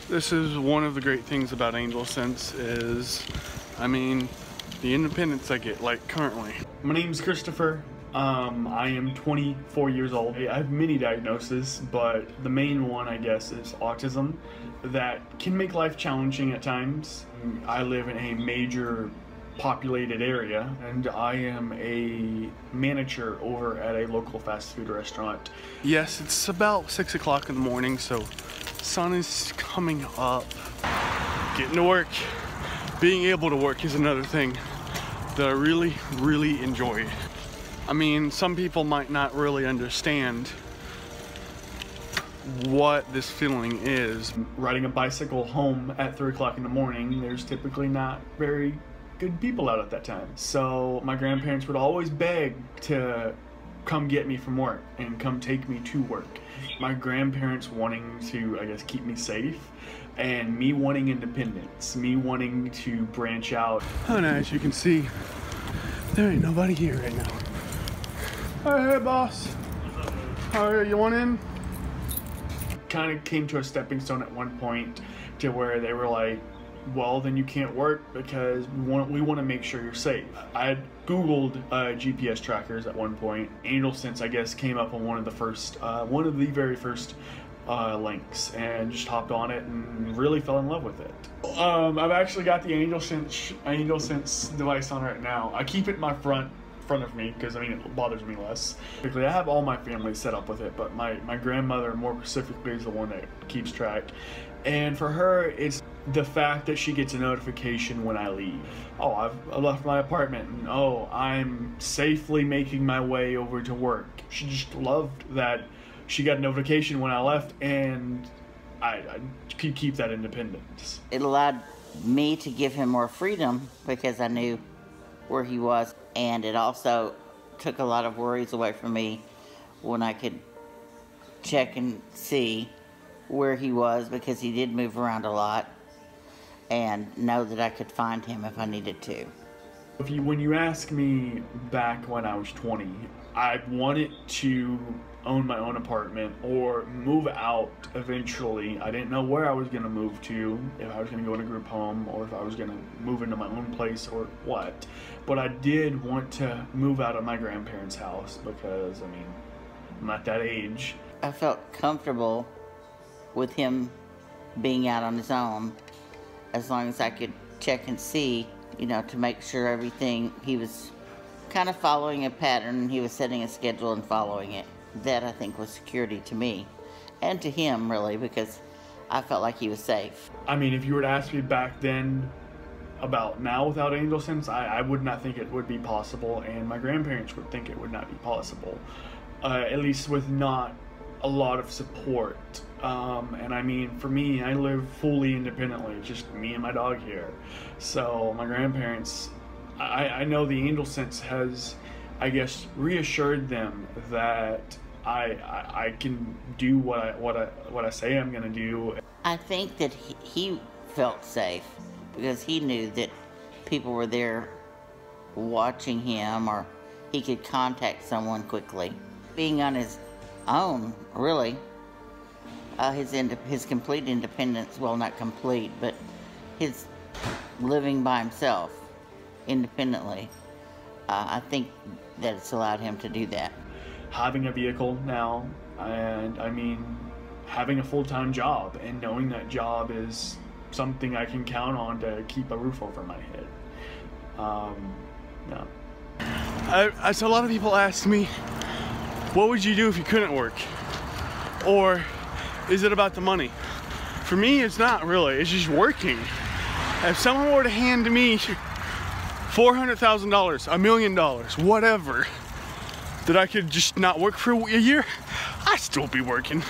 This is one of the great things about AngelSense is, I mean, the independence I get, like currently. My name's Christopher. I am 24 years old. I have many diagnoses, but the main one, I guess, is autism that can make life challenging at times. I live in a major populated area, and I am a manager over at a local fast food restaurant. Yes, it's about 6 o'clock in the morning, so sun is coming up. Getting to work, being able to work is another thing that I really enjoy. I mean, some people might not really understand what this feeling is. Riding a bicycle home at 3 o'clock in the morning, there's typically not very good people out at that time. So my grandparents would always beg to come get me from work and come take me to work. My grandparents wanting to, I guess, keep me safe, and me wanting independence, me wanting to branch out. And as you can see, there ain't nobody here right now. Hey boss. You want in? Kind of came to a stepping stone at one point to where they were like, well, then you can't work because we want to make sure you're safe. I had Googled GPS trackers at one point. AngelSense, I guess, came up on one of the very first links, and just hopped on it and really fell in love with it. I've actually got the AngelSense device on right now. I keep it in my front of me because, I mean, it bothers me less. Typically, I have all my family set up with it, but my grandmother more specifically is the one that keeps track. And for her, it's the fact that she gets a notification when I leave. Oh, I've left my apartment, and oh, I'm safely making my way over to work. She just loved that she got a notification when I left, and I could keep that independence. It allowed me to give him more freedom because I knew where he was, and it also took a lot of worries away from me when I could check and see where he was, because he did move around a lot, and know that I could find him if I needed to. When you ask me back when I was 20, I wanted to own my own apartment or move out eventually. I didn't know where I was going to move to, if I was going to go in a group home or if I was going to move into my own place or what. But I did want to move out of my grandparents' house because, I mean, I'm at that age. I felt comfortable with him being out on his own, as long as I could check and see, you know, to make sure everything, he was kind of following a pattern, he was setting a schedule and following it. That, I think, was security to me, and to him, really, because I felt like he was safe. I mean, if you were to ask me back then about now without AngelSense, I would not think it would be possible, and my grandparents would think it would not be possible, at least with not a lot of support. And I mean, for me, I live fully independently, just me and my dog here. So my grandparents, I know the AngelSense has, I guess, reassured them that I can do what I say I'm gonna do. I think that he felt safe because he knew that people were there watching him, or he could contact someone quickly. Being on his own, really, his complete independence, well, not complete, but his living by himself independently, I think that it's allowed him to do that. Having a vehicle now, and I mean, having a full-time job, and knowing that job is something I can count on to keep a roof over my head. Yeah. So a lot of people ask me, what would you do if you couldn't work? Or is it about the money? For me, it's not really, it's just working. If someone were to hand me $400,000, $1 million, whatever, that I could just not work for a year, I'd still be working.